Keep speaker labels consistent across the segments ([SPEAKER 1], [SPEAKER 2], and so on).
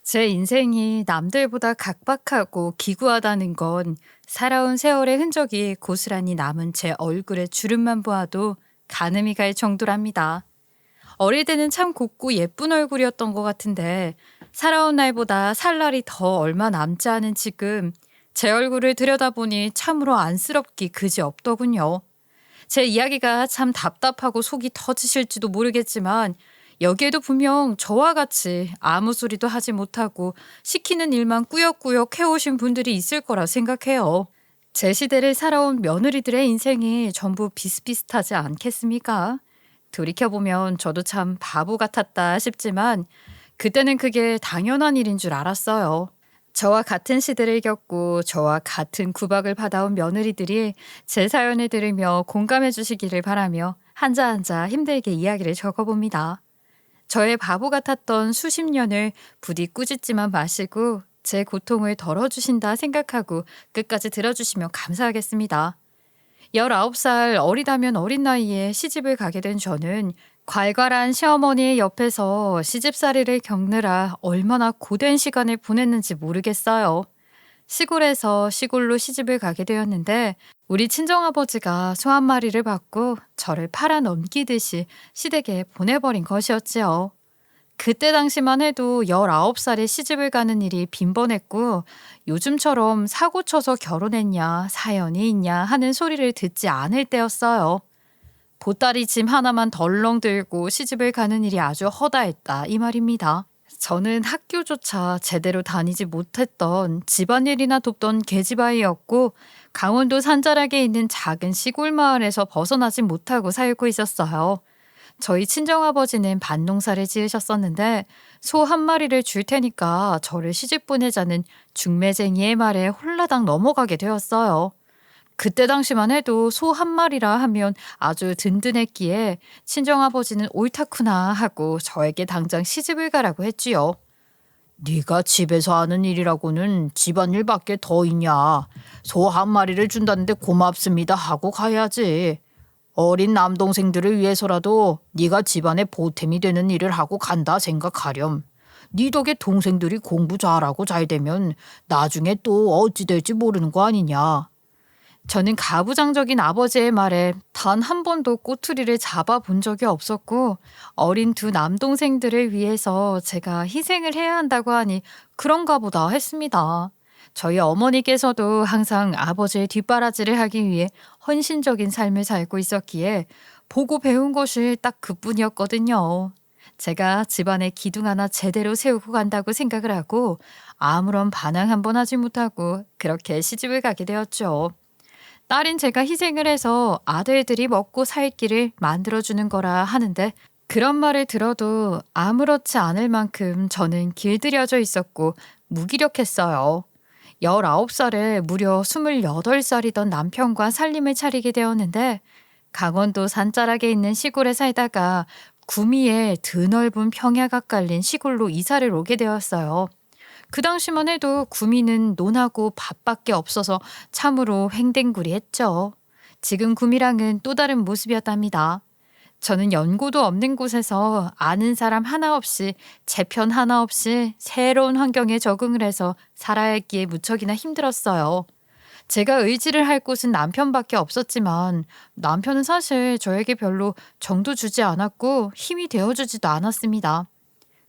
[SPEAKER 1] 제 인생이 남들보다 각박하고 기구하다는 건 살아온 세월의 흔적이 고스란히 남은 제 얼굴의 주름만 보아도 가늠이 갈 정도랍니다. 어릴 때는 참 곱고 예쁜 얼굴이었던 것 같은데 살아온 날보다 살 날이 더 얼마 남지 않은 지금 제 얼굴을 들여다보니 참으로 안쓰럽기 그지없더군요. 제 이야기가 참 답답하고 속이 터지실지도 모르겠지만 여기에도 분명 저와 같이 아무 소리도 하지 못하고 시키는 일만 꾸역꾸역 해오신 분들이 있을 거라 생각해요. 제 시대를 살아온 며느리들의 인생이 전부 비슷비슷하지 않겠습니까? 돌이켜보면 저도 참 바보 같았다 싶지만 그때는 그게 당연한 일인 줄 알았어요. 저와 같은 시대를 겪고 저와 같은 구박을 받아온 며느리들이 제 사연을 들으며 공감해 주시기를 바라며 한자 한자 힘들게 이야기를 적어봅니다. 저의 바보 같았던 수십 년을 부디 꾸짖지만 마시고 제 고통을 덜어주신다 생각하고 끝까지 들어주시면 감사하겠습니다. 19살 어리다면 어린 나이에 시집을 가게 된 저는 괄괄한 시어머니의 옆에서 시집살이를 겪느라 얼마나 고된 시간을 보냈는지 모르겠어요. 시골에서 시골로 시집을 가게 되었는데 우리 친정아버지가 소 한 마리를 받고 저를 팔아 넘기듯이 시댁에 보내버린 것이었지요. 그때 당시만 해도 19살에 시집을 가는 일이 빈번했고 요즘처럼 사고 쳐서 결혼했냐 사연이 있냐 하는 소리를 듣지 않을 때였어요. 보따리 짐 하나만 덜렁 들고 시집을 가는 일이 아주 허다했다 이 말입니다. 저는 학교조차 제대로 다니지 못했던 집안일이나 돕던 계집아이였고 강원도 산자락에 있는 작은 시골 마을에서 벗어나지 못하고 살고 있었어요. 저희 친정아버지는 밭농사를 지으셨었는데 소 한 마리를 줄 테니까 저를 시집 보내자는 중매쟁이의 말에 홀라당 넘어가게 되었어요. 그때 당시만 해도 소 한 마리라 하면 아주 든든했기에 친정아버지는 옳다구나 하고 저에게 당장 시집을 가라고 했지요. 네가 집에서 하는 일이라고는 집안일밖에 더 있냐. 소 한 마리를 준다는데 고맙습니다 하고 가야지. 어린 남동생들을 위해서라도 네가 집안의 보탬이 되는 일을 하고 간다 생각하렴. 네 덕에 동생들이 공부 잘하고 잘 되면 나중에 또 어찌 될지 모르는 거 아니냐. 저는 가부장적인 아버지의 말에 단 한 번도 꼬투리를 잡아본 적이 없었고 어린 두 남동생들을 위해서 제가 희생을 해야 한다고 하니 그런가 보다 했습니다. 저희 어머니께서도 항상 아버지의 뒷바라지를 하기 위해 헌신적인 삶을 살고 있었기에 보고 배운 것이 딱 그뿐이었거든요. 제가 집안의 기둥 하나 제대로 세우고 간다고 생각을 하고 아무런 반항 한 번 하지 못하고 그렇게 시집을 가게 되었죠. 딸인 제가 희생을 해서 아들들이 먹고 살 길을 만들어주는 거라 하는데 그런 말을 들어도 아무렇지 않을 만큼 저는 길들여져 있었고 무기력했어요. 19살에 무려 28살이던 남편과 살림을 차리게 되었는데 강원도 산자락에 있는 시골에 살다가 구미에 드넓은 평야가 깔린 시골로 이사를 오게 되었어요. 그 당시만 해도 구미는 논하고 밭밖에 없어서 참으로 횡댕구리했죠. 지금 구미랑은 또 다른 모습이었답니다. 저는 연고도 없는 곳에서 아는 사람 하나 없이 재편 하나 없이 새로운 환경에 적응을 해서 살아야 했기에 무척이나 힘들었어요. 제가 의지를 할 곳은 남편밖에 없었지만 남편은 사실 저에게 별로 정도 주지 않았고 힘이 되어주지도 않았습니다.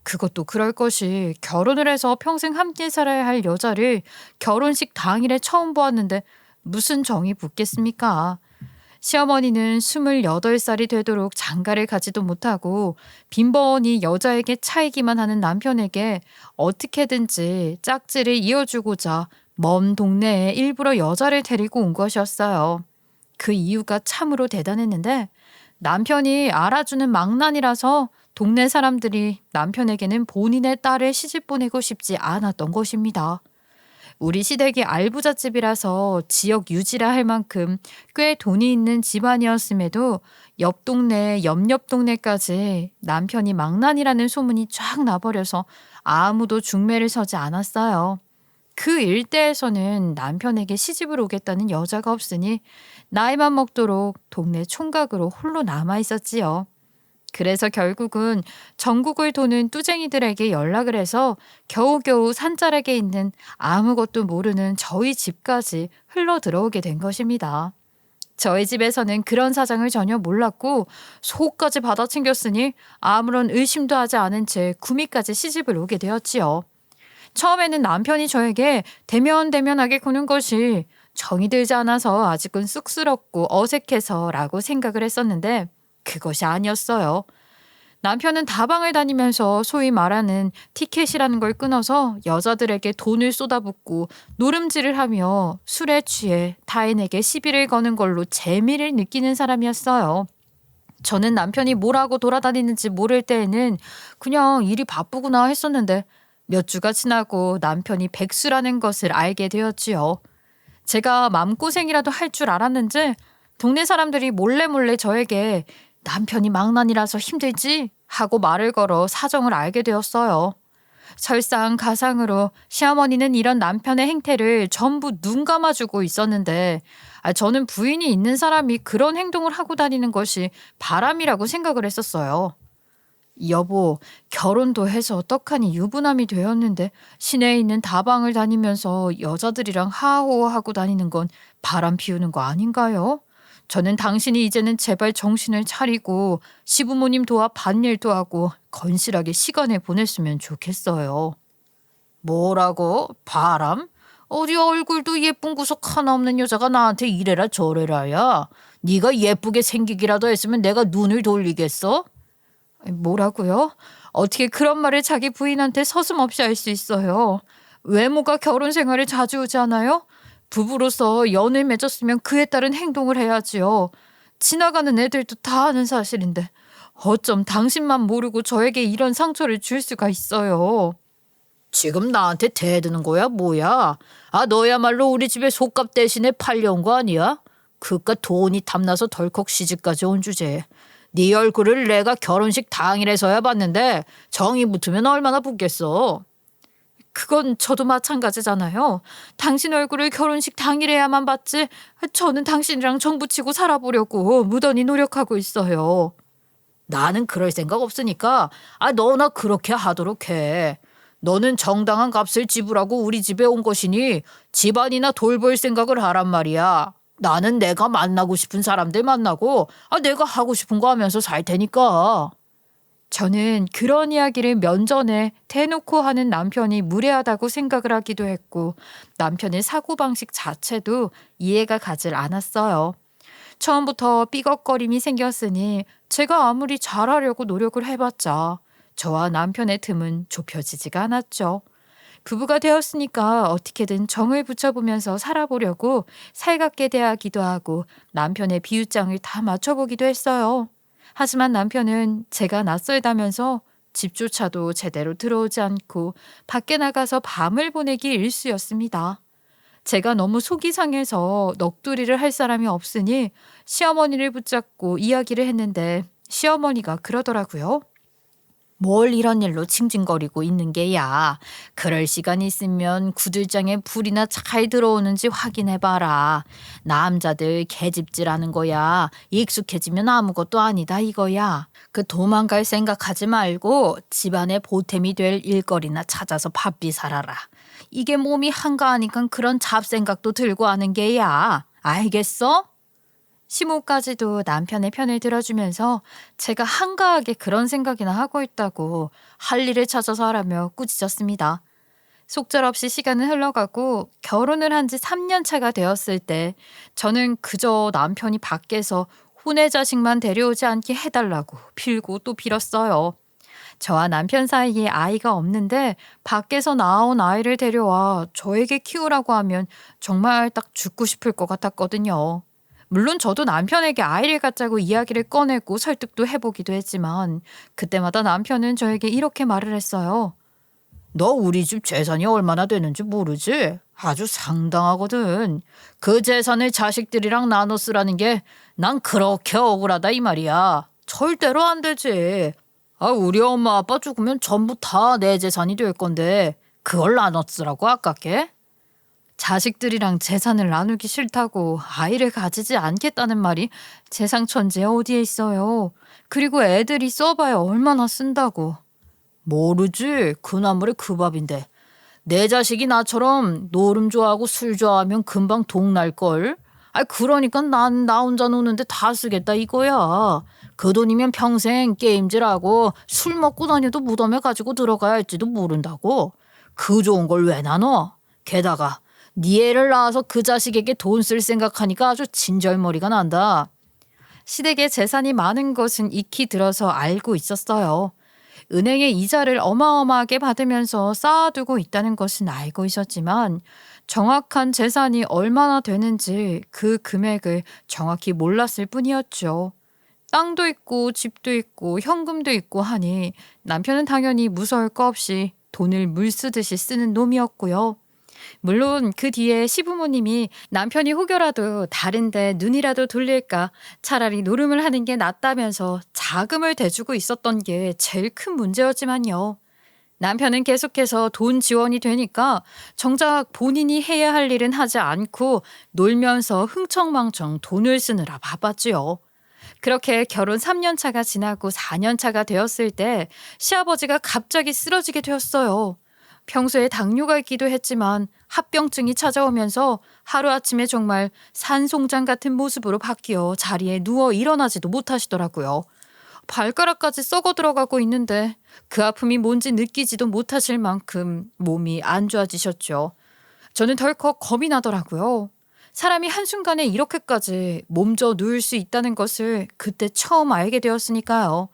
[SPEAKER 1] 그것도 그럴 것이 결혼을 해서 평생 함께 살아야 할 여자를 결혼식 당일에 처음 보았는데 무슨 정이 붙겠습니까? 시어머니는 28살이 되도록 장가를 가지도 못하고 빈번히 여자에게 차이기만 하는 남편에게 어떻게든지 짝지를 이어주고자 먼 동네에 일부러 여자를 데리고 온 것이었어요. 그 이유가 참으로 대단했는데 남편이 알아주는 망난이라서 동네 사람들이 남편에게는 본인의 딸을 시집 보내고 싶지 않았던 것입니다. 우리 시댁이 알부잣집이라서 지역 유지라 할 만큼 꽤 돈이 있는 집안이었음에도 옆 동네, 옆옆 동네까지 남편이 망난이라는 소문이 쫙 나버려서 아무도 중매를 서지 않았어요. 그 일대에서는 남편에게 시집을 오겠다는 여자가 없으니 나이만 먹도록 동네 총각으로 홀로 남아 있었지요. 그래서 결국은 전국을 도는 뚜쟁이들에게 연락을 해서 겨우겨우 산자락에 있는 아무것도 모르는 저희 집까지 흘러 들어오게 된 것입니다. 저희 집에서는 그런 사정을 전혀 몰랐고 속까지 받아챙겼으니 아무런 의심도 하지 않은 채 구미까지 시집을 오게 되었지요. 처음에는 남편이 저에게 대면대면하게 구는 것이 정이 들지 않아서 아직은 쑥스럽고 어색해서라고 생각을 했었는데 그것이 아니었어요. 남편은 다방을 다니면서 소위 말하는 티켓이라는 걸 끊어서 여자들에게 돈을 쏟아붓고 노름질을 하며 술에 취해 타인에게 시비를 거는 걸로 재미를 느끼는 사람이었어요. 저는 남편이 뭘 하고 돌아다니는지 모를 때에는 그냥 일이 바쁘구나 했었는데 몇 주가 지나고 남편이 백수라는 것을 알게 되었지요. 제가 마음고생이라도 할 줄 알았는지 동네 사람들이 몰래 저에게 남편이 망난이라서 힘들지 하고 말을 걸어 사정을 알게 되었어요. 설상가상으로 시어머니는 이런 남편의 행태를 전부 눈 감아주고 있었는데 저는 부인이 있는 사람이 그런 행동을 하고 다니는 것이 바람이라고 생각을 했었어요. 여보, 결혼도 해서 떡하니 유부남이 되었는데 시내에 있는 다방을 다니면서 여자들이랑 하하호호하고 다니는 건 바람 피우는 거 아닌가요? 저는 당신이 이제는 제발 정신을 차리고 시부모님 도와 밭일도 하고 건실하게 시간을 보냈으면 좋겠어요. 뭐라고? 바람? 어디 얼굴도 예쁜 구석 하나 없는 여자가 나한테 이래라 저래라야. 네가 예쁘게 생기기라도 했으면 내가 눈을 돌리겠어? 뭐라고요? 어떻게 그런 말을 자기 부인한테 서슴없이 할 수 있어요? 외모가 결혼 생활에 자주 오지 않아요? 부부로서 연을 맺었으면 그에 따른 행동을 해야지요. 지나가는 애들도 다 아는 사실인데 어쩜 당신만 모르고 저에게 이런 상처를 줄 수가 있어요. 지금 나한테 대드는 거야 뭐야? 너야말로 우리 집에 속값 대신에 팔려온 거 아니야? 그깟 돈이 탐나서 덜컥 시집까지 온 주제에 네 얼굴을 내가 결혼식 당일에서야 봤는데 정이 붙으면 얼마나 붙겠어. 그건 저도 마찬가지잖아요. 당신 얼굴을 결혼식 당일에야만 봤지 저는 당신이랑 정 붙이고 살아보려고 무던히 노력하고 있어요. 나는 그럴 생각 없으니까 너나 그렇게 하도록 해. 너는 정당한 값을 지불하고 우리 집에 온 것이니 집안이나 돌볼 생각을 하란 말이야. 나는 내가 만나고 싶은 사람들 만나고 내가 하고 싶은 거 하면서 살 테니까. 저는 그런 이야기를 면전에 대놓고 하는 남편이 무례하다고 생각을 하기도 했고 남편의 사고방식 자체도 이해가 가질 않았어요. 처음부터 삐걱거림이 생겼으니 제가 아무리 잘하려고 노력을 해봤자 저와 남편의 틈은 좁혀지지가 않았죠. 부부가 되었으니까 어떻게든 정을 붙여보면서 살아보려고 살갑게 대하기도 하고 남편의 비유장을 다 맞춰보기도 했어요. 하지만 남편은 제가 낯설다면서 집조차도 제대로 들어오지 않고 밖에 나가서 밤을 보내기 일쑤였습니다. 제가 너무 속이 상해서 넋두리를 할 사람이 없으니 시어머니를 붙잡고 이야기를 했는데 시어머니가 그러더라고요. 뭘 이런 일로 징징거리고 있는 게야. 그럴 시간 있으면 구들장에 불이나 잘 들어오는지 확인해봐라. 남자들 개집질하는 거야. 익숙해지면 아무것도 아니다 이거야. 그 도망갈 생각하지 말고 집안에 보탬이 될 일거리나 찾아서 바삐 살아라. 이게 몸이 한가하니까 그런 잡생각도 들고 하는 게야. 알겠어? 시모까지도 남편의 편을 들어주면서 제가 한가하게 그런 생각이나 하고 있다고 할 일을 찾아서 하라며 꾸짖었습니다. 속절없이 시간은 흘러가고 결혼을 한 지 3년 차가 되었을 때 저는 그저 남편이 밖에서 혼외 자식만 데려오지 않게 해달라고 빌고 또 빌었어요. 저와 남편 사이에 아이가 없는데 밖에서 낳아온 아이를 데려와 저에게 키우라고 하면 정말 딱 죽고 싶을 것 같았거든요. 물론 저도 남편에게 아이를 갖자고 이야기를 꺼내고 설득도 해보기도 했지만 그때마다 남편은 저에게 이렇게 말을 했어요. 너 우리 집 재산이 얼마나 되는지 모르지? 아주 상당하거든. 그 재산을 자식들이랑 나눠 쓰라는 게 난 그렇게 억울하다 이 말이야. 절대로 안 되지. 우리 엄마 아빠 죽으면 전부 다 내 재산이 될 건데 그걸 나눠 쓰라고 아깝게? 자식들이랑 재산을 나누기 싫다고 아이를 가지지 않겠다는 말이 세상천지에 어디에 있어요. 그리고 애들이 써봐야 얼마나 쓴다고. 모르지. 그 나물에 그 밥인데. 내 자식이 나처럼 노름 좋아하고 술 좋아하면 금방 동 날걸. 그러니까 난 나 혼자 노는데 다 쓰겠다 이거야. 그 돈이면 평생 게임질하고 술 먹고 다녀도 무덤에 가지고 들어가야 할지도 모른다고. 그 좋은 걸 왜 나눠? 게다가 네 애를 낳아서 그 자식에게 돈 쓸 생각하니까 아주 진절머리가 난다. 시댁에 재산이 많은 것은 익히 들어서 알고 있었어요. 은행의 이자를 어마어마하게 받으면서 쌓아두고 있다는 것은 알고 있었지만 정확한 재산이 얼마나 되는지 그 금액을 정확히 몰랐을 뿐이었죠. 땅도 있고 집도 있고 현금도 있고 하니 남편은 당연히 무서울 거 없이 돈을 물 쓰듯이 쓰는 놈이었고요. 물론 그 뒤에 시부모님이 남편이 혹여라도 다른데 눈이라도 돌릴까 차라리 노름을 하는 게 낫다면서 자금을 대주고 있었던 게 제일 큰 문제였지만요. 남편은 계속해서 돈 지원이 되니까 정작 본인이 해야 할 일은 하지 않고 놀면서 흥청망청 돈을 쓰느라 바빴지요. 그렇게 결혼 3년 차가 지나고 4년 차가 되었을 때 시아버지가 갑자기 쓰러지게 되었어요. 평소에 당뇨가 있기도 했지만 합병증이 찾아오면서 하루아침에 정말 산송장 같은 모습으로 바뀌어 자리에 누워 일어나지도 못하시더라고요. 발가락까지 썩어 들어가고 있는데 그 아픔이 뭔지 느끼지도 못하실 만큼 몸이 안 좋아지셨죠. 저는 덜컥 겁이 나더라고요. 사람이 한순간에 이렇게까지 몸져 누울 수 있다는 것을 그때 처음 알게 되었으니까요.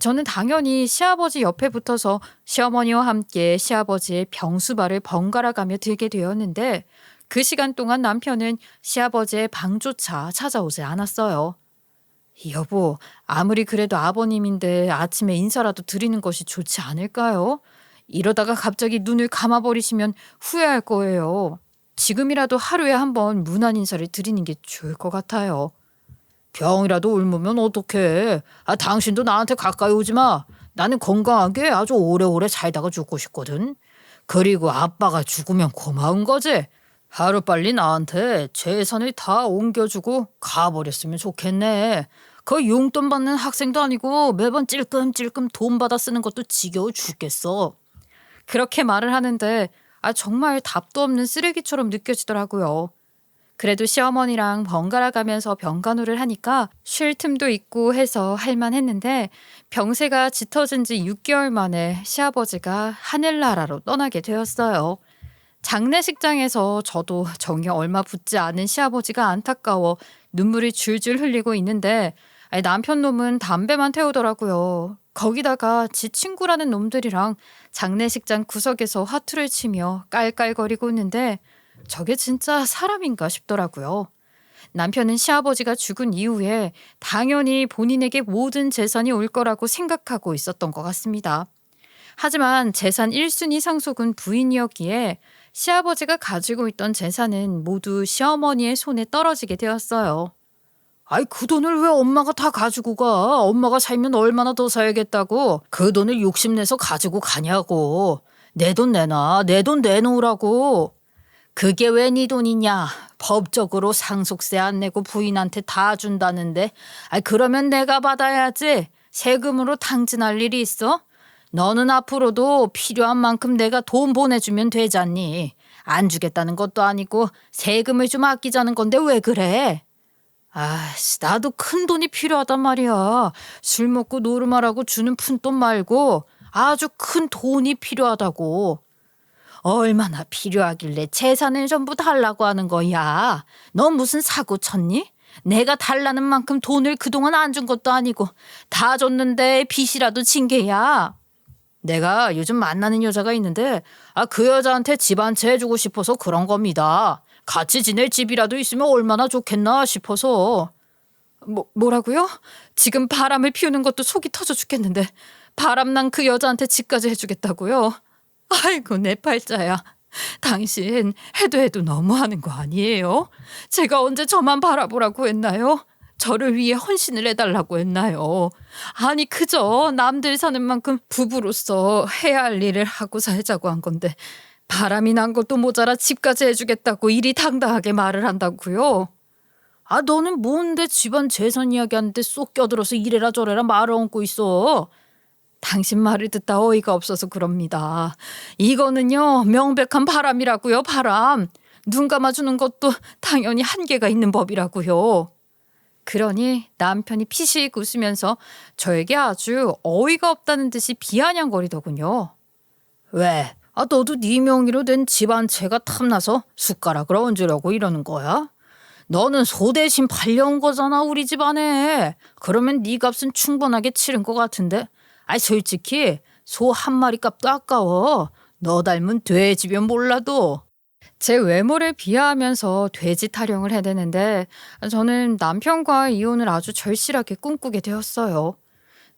[SPEAKER 1] 저는 당연히 시아버지 옆에 붙어서 시어머니와 함께 시아버지의 병수발을 번갈아 가며 들게 되었는데 그 시간 동안 남편은 시아버지의 방조차 찾아오지 않았어요. 여보, 아무리 그래도 아버님인데 아침에 인사라도 드리는 것이 좋지 않을까요? 이러다가 갑자기 눈을 감아버리시면 후회할 거예요. 지금이라도 하루에 한 번 문안 인사를 드리는 게 좋을 것 같아요. 병이라도 옮으면 어떡해. 당신도 나한테 가까이 오지 마. 나는 건강하게 아주 오래오래 살다가 죽고 싶거든. 그리고 아빠가 죽으면 고마운 거지. 하루빨리 나한테 재산을 다 옮겨주고 가버렸으면 좋겠네. 그 용돈 받는 학생도 아니고 매번 찔끔찔끔 돈 받아 쓰는 것도 지겨워 죽겠어. 그렇게 말을 하는데 정말 답도 없는 쓰레기처럼 느껴지더라고요. 그래도 시어머니랑 번갈아 가면서 병간호를 하니까 쉴 틈도 있고 해서 할만했는데 병세가 짙어진 지 6개월 만에 시아버지가 하늘나라로 떠나게 되었어요. 장례식장에서 저도 정이 얼마 붙지 않은 시아버지가 안타까워 눈물이 줄줄 흘리고 있는데 남편 놈은 담배만 태우더라고요. 거기다가 지 친구라는 놈들이랑 장례식장 구석에서 화투를 치며 깔깔거리고 있는데 저게 진짜 사람인가 싶더라고요. 남편은 시아버지가 죽은 이후에 당연히 본인에게 모든 재산이 올 거라고 생각하고 있었던 것 같습니다. 하지만 재산 1순위 상속은 부인이었기에 시아버지가 가지고 있던 재산은 모두 시어머니의 손에 떨어지게 되었어요. 그 돈을 왜 엄마가 다 가지고 가? 엄마가 살면 얼마나 더 사야겠다고 그 돈을 욕심내서 가지고 가냐고. 내 돈 내놔. 내 돈 내놓으라고. 그게 왜 네 돈이냐? 법적으로 상속세 안 내고 부인한테 다 준다는데 그러면 내가 받아야지. 세금으로 탕진할 일이 있어? 너는 앞으로도 필요한 만큼 내가 돈 보내주면 되잖니. 안 주겠다는 것도 아니고 세금을 좀 아끼자는 건데 왜 그래? 나도 큰 돈이 필요하단 말이야. 술 먹고 노름하라고 주는 푼돈 말고 아주 큰 돈이 필요하다고. 얼마나 필요하길래 재산을 전부 달라고 하는 거야. 너 무슨 사고 쳤니? 내가 달라는 만큼 돈을 그동안 안 준 것도 아니고 다 줬는데 빚이라도 진 게야. 내가 요즘 만나는 여자가 있는데 그 여자한테 집 한 채 해주고 싶어서 그런 겁니다. 같이 지낼 집이라도 있으면 얼마나 좋겠나 싶어서. 뭐라고요? 지금 바람을 피우는 것도 속이 터져 죽겠는데 바람난 그 여자한테 집까지 해주겠다고요? 아이고 내 팔자야. 당신 해도 너무하는 거 아니에요? 제가 언제 저만 바라보라고 했나요? 저를 위해 헌신을 해달라고 했나요? 아니 그저 남들 사는 만큼 부부로서 해야 할 일을 하고 살자고 한 건데 바람이 난 것도 모자라 집까지 해주겠다고 이리 당당하게 말을 한다고요? 아, 너는 뭔데 집안 재산 이야기하는데 쏙 껴들어서 이래라 저래라 말을 얹고 있어. 당신 말을 듣다 어이가 없어서 그럽니다. 이거는요, 명백한 바람이라고요, 바람. 눈 감아주는 것도 당연히 한계가 있는 법이라고요. 그러니 남편이 피식 웃으면서 저에게 아주 어이가 없다는 듯이 비아냥거리더군요. 왜? 아, 너도 네 명의로 된 집안채가 탐나서 숟가락을 얹으려고 이러는 거야? 너는 소 대신 팔려온 거잖아, 우리 집안에. 그러면 네 값은 충분하게 치른 것 같은데. 아이, 솔직히 소 한 마리 값도 아까워. 너 닮은 돼지면 몰라도. 제 외모를 비하하면서 돼지 타령을 해대는데 저는 남편과 이혼을 아주 절실하게 꿈꾸게 되었어요.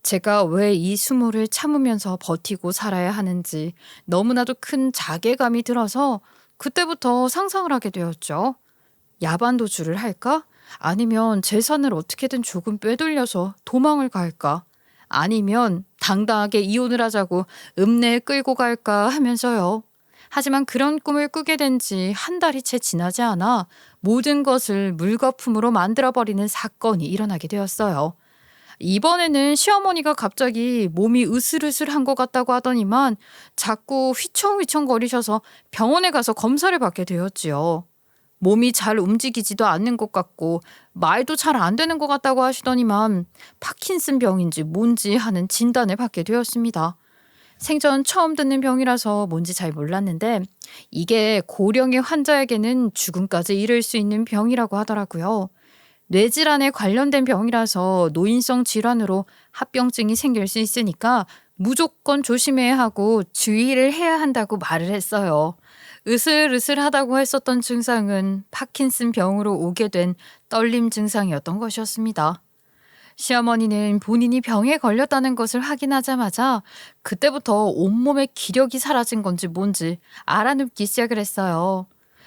[SPEAKER 1] 제가 왜 이 수모를 참으면서 버티고 살아야 하는지 너무나도 큰 자괴감이 들어서 그때부터 상상을 하게 되었죠. 야반도주를 할까? 아니면 재산을 어떻게든 조금 빼돌려서 도망을 갈까? 아니면 당당하게 이혼을 하자고 읍내에 끌고 갈까 하면서요. 하지만 그런 꿈을 꾸게 된 지 한 달이 채 지나지 않아 모든 것을 물거품으로 만들어버리는 사건이 일어나게 되었어요. 이번에는 시어머니가 갑자기 몸이 으슬으슬한 것 같다고 하더니만 자꾸 휘청휘청 거리셔서 병원에 가서 검사를 받게 되었지요. 몸이 잘 움직이지도 않는 것 같고 말도 잘 안 되는 것 같다고 하시더니만 파킨슨 병인지 뭔지 하는 진단을 받게 되었습니다. 생전 처음 듣는 병이라서 뭔지 잘 몰랐는데 이게 고령의 환자에게는 죽음까지 이를 수 있는 병이라고 하더라고요. 뇌질환에 관련된 병이라서 노인성 질환으로 합병증이 생길 수 있으니까 무조건 조심해야 하고 주의를 해야 한다고 말을 했어요. 으슬으슬하다고 했었던 증상은 파킨슨 병으로 오게 된 떨림 증상이었던 것이었습니다. 시어머니는 본인이 병에 걸렸다는 것을 확인하자마자 그때부터 온몸에 기력이 사라진 건지 뭔지 알아눕기 시작을 했어요.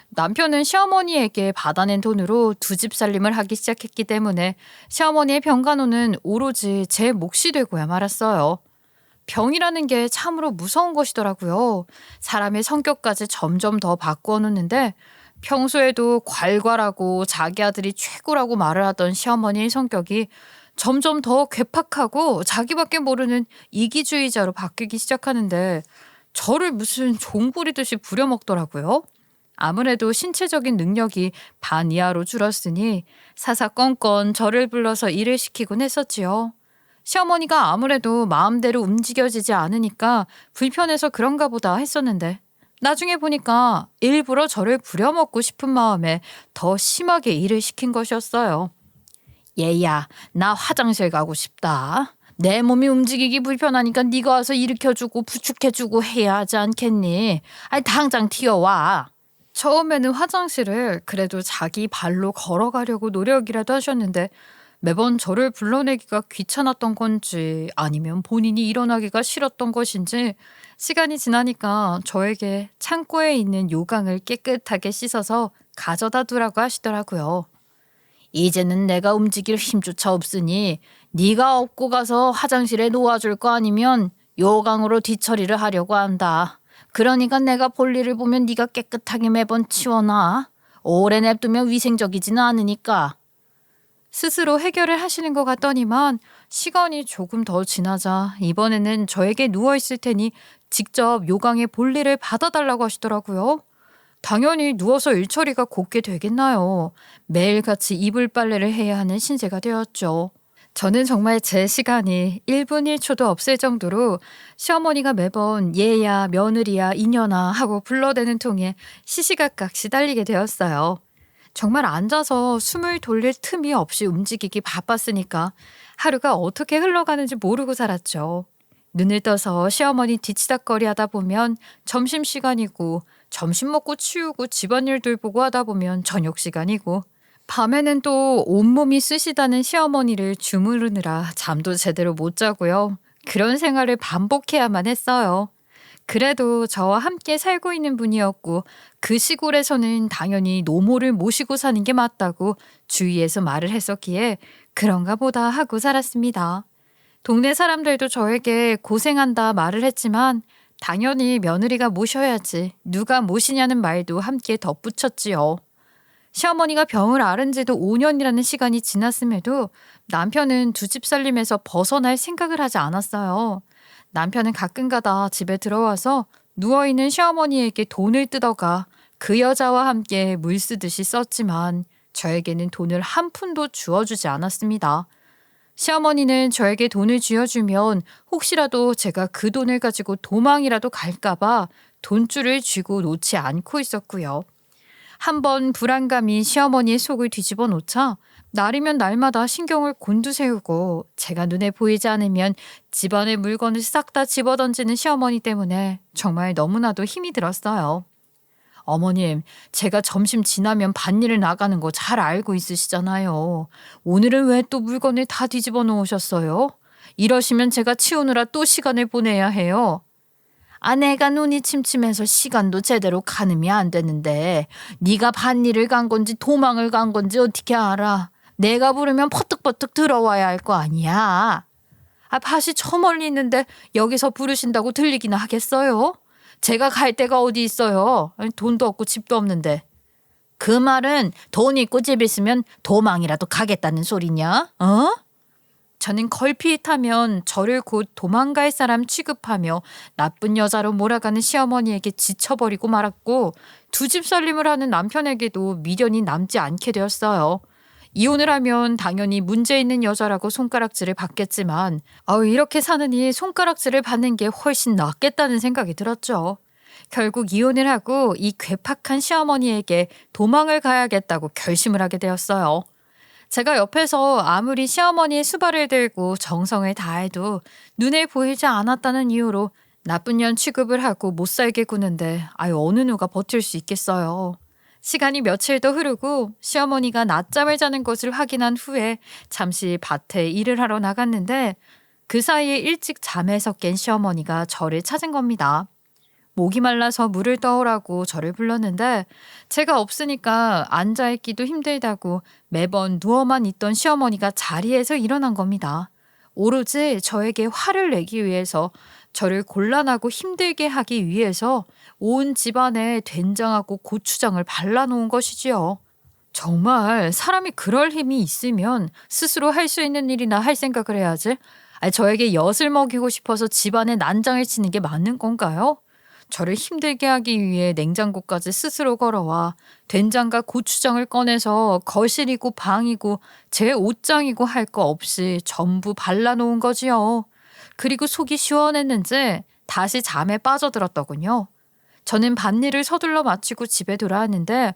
[SPEAKER 1] 남편은 시어머니에게 받아낸 돈으로 두 집 살림을 하기 시작했기 때문에 시어머니의 병간호는 오로지 제 몫이 되고야 말았어요. 병이라는 게 참으로 무서운 것이더라고요. 사람의 성격까지 점점 더 바꾸어 놓는데 평소에도 괄괄하고 자기 아들이 최고라고 말을 하던 시어머니의 성격이 점점 더 괴팍하고 자기밖에 모르는 이기주의자로 바뀌기 시작하는데 저를 무슨 종 부리듯이 부려먹더라고요. 아무래도 신체적인 능력이 반 이하로 줄었으니 사사건건 저를 불러서 일을 시키곤 했었지요. 시어머니가 아무래도 마음대로 움직여지지 않으니까 불편해서 그런가 보다 했었는데 나중에 보니까 일부러 저를 부려먹고 싶은 마음에 더 심하게 일을 시킨 것이었어요. 얘야, 나 화장실 가고 싶다. 내 몸이 움직이기 불편하니까 네가 와서 일으켜주고 부축해주고 해야 하지 않겠니? 아니, 당장 튀어와. 처음에는 화장실을 그래도 자기 발로 걸어가려고 노력이라도 하셨는데 매번 저를 불러내기가 귀찮았던 건지 아니면 본인이 일어나기가 싫었던 것인지 시간이 지나니까 저에게 창고에 있는 요강을 깨끗하게 씻어서 가져다 두라고 하시더라고요. 이제는 내가 움직일 힘조차 없으니 네가 업고 가서 화장실에 놓아줄 거 아니면 요강으로 뒤처리를 하려고 한다. 그러니까 내가 볼일을 보면 네가 깨끗하게 매번 치워놔. 오래 냅두면 위생적이지는 않으니까. 스스로 해결을 하시는 것 같더니만 시간이 조금 더 지나자 이번에는 저에게 누워있을 테니 직접 요강의 볼일을 받아달라고 하시더라고요. 당연히 누워서 일처리가 곱게 되겠나요. 매일같이 이불 빨래를 해야 하는 신세가 되었죠. 저는 정말 제 시간이 1분 1초도 없을 정도로 시어머니가 매번 얘야, 며느리야, 이년아 하고 불러대는 통에 시시각각 시달리게 되었어요. 정말 앉아서 숨을 돌릴 틈이 없이 움직이기 바빴으니까 하루가 어떻게 흘러가는지 모르고 살았죠. 눈을 떠서 시어머니 뒤치다꺼리 하다 보면 점심시간이고 점심 먹고 치우고 집안일 돌보고 하다 보면 저녁시간이고 밤에는 또 온몸이 쑤시다는 시어머니를 주무르느라 잠도 제대로 못 자고요. 그런 생활을 반복해야만 했어요. 그래도 저와 함께 살고 있는 분이었고 그 시골에서는 당연히 노모를 모시고 사는 게 맞다고 주위에서 말을 했었기에 그런가 보다 하고 살았습니다. 동네 사람들도 저에게 고생한다 말을 했지만 당연히 며느리가 모셔야지. 누가 모시냐는 말도 함께 덧붙였지요. 시어머니가 병을 앓은 지도 5년이라는 시간이 지났음에도 남편은 두 집 살림에서 벗어날 생각을 하지 않았어요. 남편은 가끔가다 집에 들어와서 누워있는 시어머니에게 돈을 뜯어가 그 여자와 함께 물 쓰듯이 썼지만 저에게는 돈을 한 푼도 주어주지 않았습니다. 시어머니는 저에게 돈을 쥐어주면 혹시라도 제가 그 돈을 가지고 도망이라도 갈까봐 돈줄을 쥐고 놓지 않고 있었고요. 한번 불안감이 시어머니의 속을 뒤집어 놓자 날이면 날마다 신경을 곤두세우고 제가 눈에 보이지 않으면 집안의 물건을 싹 다 집어던지는 시어머니 때문에 정말 너무나도 힘이 들었어요. 어머님, 제가 점심 지나면 밭일을 나가는 거 잘 알고 있으시잖아요. 오늘은 왜 또 물건을 다 뒤집어 놓으셨어요? 이러시면 제가 치우느라 또 시간을 보내야 해요. 아내가 눈이 침침해서 시간도 제대로 가늠이 안 되는데 네가 밭일을 간 건지 도망을 간 건지 어떻게 알아? 내가 부르면 퍼뜩퍼뜩 들어와야 할 거 아니야. 밭이 저 멀리 있는데 여기서 부르신다고 들리기나 하겠어요? 제가 갈 데가 어디 있어요? 돈도 없고 집도 없는데. 그 말은 돈 있고 집 있으면 도망이라도 가겠다는 소리냐? 어? 저는 걸핏하면 저를 곧 도망갈 사람 취급하며 나쁜 여자로 몰아가는 시어머니에게 지쳐버리고 말았고 두 집 살림을 하는 남편에게도 미련이 남지 않게 되었어요. 이혼을 하면 당연히 문제 있는 여자라고 손가락질을 받겠지만 이렇게 사느니 손가락질을 받는 게 훨씬 낫겠다는 생각이 들었죠. 결국 이혼을 하고 이 괴팍한 시어머니에게 도망을 가야겠다고 결심을 하게 되었어요. 제가 옆에서 아무리 시어머니의 수발을 들고 정성을 다해도 눈에 보이지 않았다는 이유로 나쁜 년 취급을 하고 못 살게 구는데 어느 누가 버틸 수 있겠어요. 시간이 며칠 더 흐르고 시어머니가 낮잠을 자는 것을 확인한 후에 잠시 밭에 일을 하러 나갔는데 그 사이에 일찍 잠에서 깬 시어머니가 저를 찾은 겁니다. 목이 말라서 물을 떠오라고 저를 불렀는데 제가 없으니까 앉아있기도 힘들다고 매번 누워만 있던 시어머니가 자리에서 일어난 겁니다. 오로지 저에게 화를 내기 위해서 저를 곤란하고 힘들게 하기 위해서 온 집안에 된장하고 고추장을 발라놓은 것이지요. 정말 사람이 그럴 힘이 있으면 스스로 할 수 있는 일이나 할 생각을 해야지. 저에게 엿을 먹이고 싶어서 집안에 난장을 치는 게 맞는 건가요? 저를 힘들게 하기 위해 냉장고까지 스스로 걸어와 된장과 고추장을 꺼내서 거실이고 방이고 제 옷장이고 할 거 없이 전부 발라놓은 거지요. 그리고 속이 시원했는지 다시 잠에 빠져들었더군요. 저는 밭일을 서둘러 마치고 집에 돌아왔는데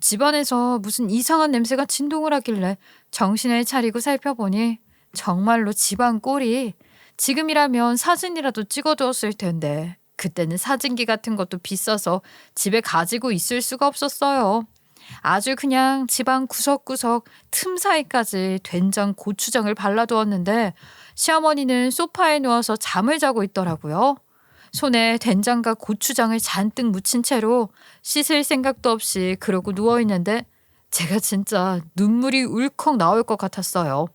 [SPEAKER 1] 집안에서 무슨 이상한 냄새가 진동을 하길래 정신을 차리고 살펴보니 정말로 집안 꼴이 지금이라면 사진이라도 찍어두었을 텐데 그때는 사진기 같은 것도 비싸서 집에 가지고 있을 수가 없었어요. 아주 그냥 집안 구석구석 틈 사이까지 된장 고추장을 발라두었는데 시어머니는 소파에 누워서 잠을 자고 있더라고요. 손에 된장과 고추장을 잔뜩 묻힌 채로 씻을 생각도 없이 그러고 누워있는데 제가 진짜 눈물이 울컥 나올 것 같았어요.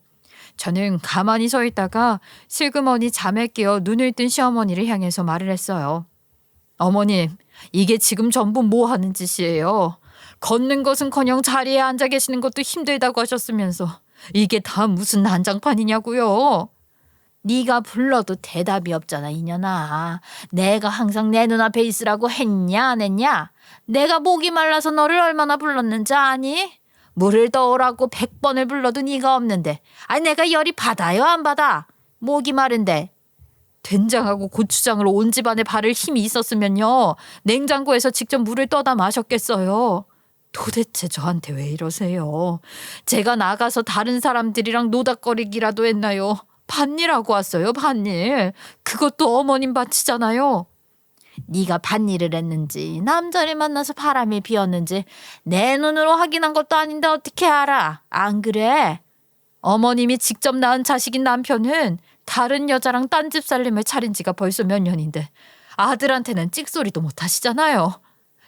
[SPEAKER 1] 저는 가만히 서 있다가 슬그머니 잠에 깨어 눈을 뜬 시어머니를 향해서 말을 했어요. 어머님, 이게 지금 전부 뭐 하는 짓이에요? 걷는 것은커녕 자리에 앉아 계시는 것도 힘들다고 하셨으면서 이게 다 무슨 난장판이냐고요? 네가 불러도 대답이 없잖아, 이년아. 내가 항상 내 눈앞에 있으라고 했냐 안 했냐? 내가 목이 말라서 너를 얼마나 불렀는지 아니? 물을 떠오라고 100번을 불러도 네가 없는데 내가 열이 받아요 안 받아? 목이 마른데. 된장하고 고추장을 온 집안에 바를 힘이 있었으면요 냉장고에서 직접 물을 떠다 마셨겠어요. 도대체 저한테 왜 이러세요? 제가 나가서 다른 사람들이랑 노닥거리기라도 했나요? 밭일하고 왔어요, 밭일. 그것도 어머님 밭이잖아요. 네가 밭일을 했는지 남자를 만나서 바람이 피었는지 내 눈으로 확인한 것도 아닌데 어떻게 알아? 안 그래? 어머님이 직접 낳은 자식인 남편은 다른 여자랑 딴집 살림을 차린 지가 벌써 몇 년인데 아들한테는 찍소리도 못 하시잖아요.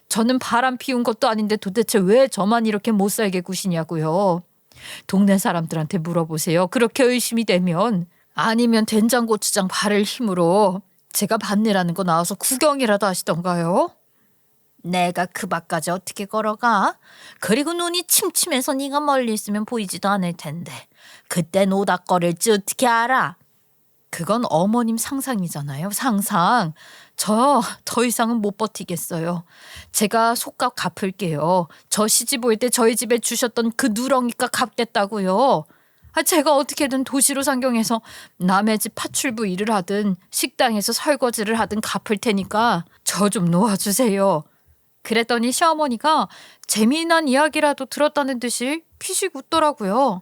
[SPEAKER 1] 저는 바람 피운 것도 아닌데 도대체 왜 저만 이렇게 못 살게 구시냐고요. 동네 사람들한테 물어보세요. 그렇게 의심이 되면. 아니면 된장고추장 바를 힘으로 제가 밭일하는 거 나와서 구경이라도 하시던가요? 내가 그 밭까지 어떻게 걸어가? 그리고 눈이 침침해서 네가 멀리 있으면 보이지도 않을 텐데 그때 노닥거릴지 어떻게 알아? 그건 어머님 상상이잖아요. 상상. 저 더 이상은 못 버티겠어요. 제가 속값 갚을게요. 저 시집 올 때 저희 집에 주셨던 그 누렁이값 갚겠다고요. 제가 어떻게든 도시로 상경해서 남의 집 파출부 일을 하든 식당에서 설거지를 하든 갚을 테니까 저 좀 놓아주세요. 그랬더니 시어머니가 재미난 이야기라도 들었다는 듯이 피식 웃더라고요.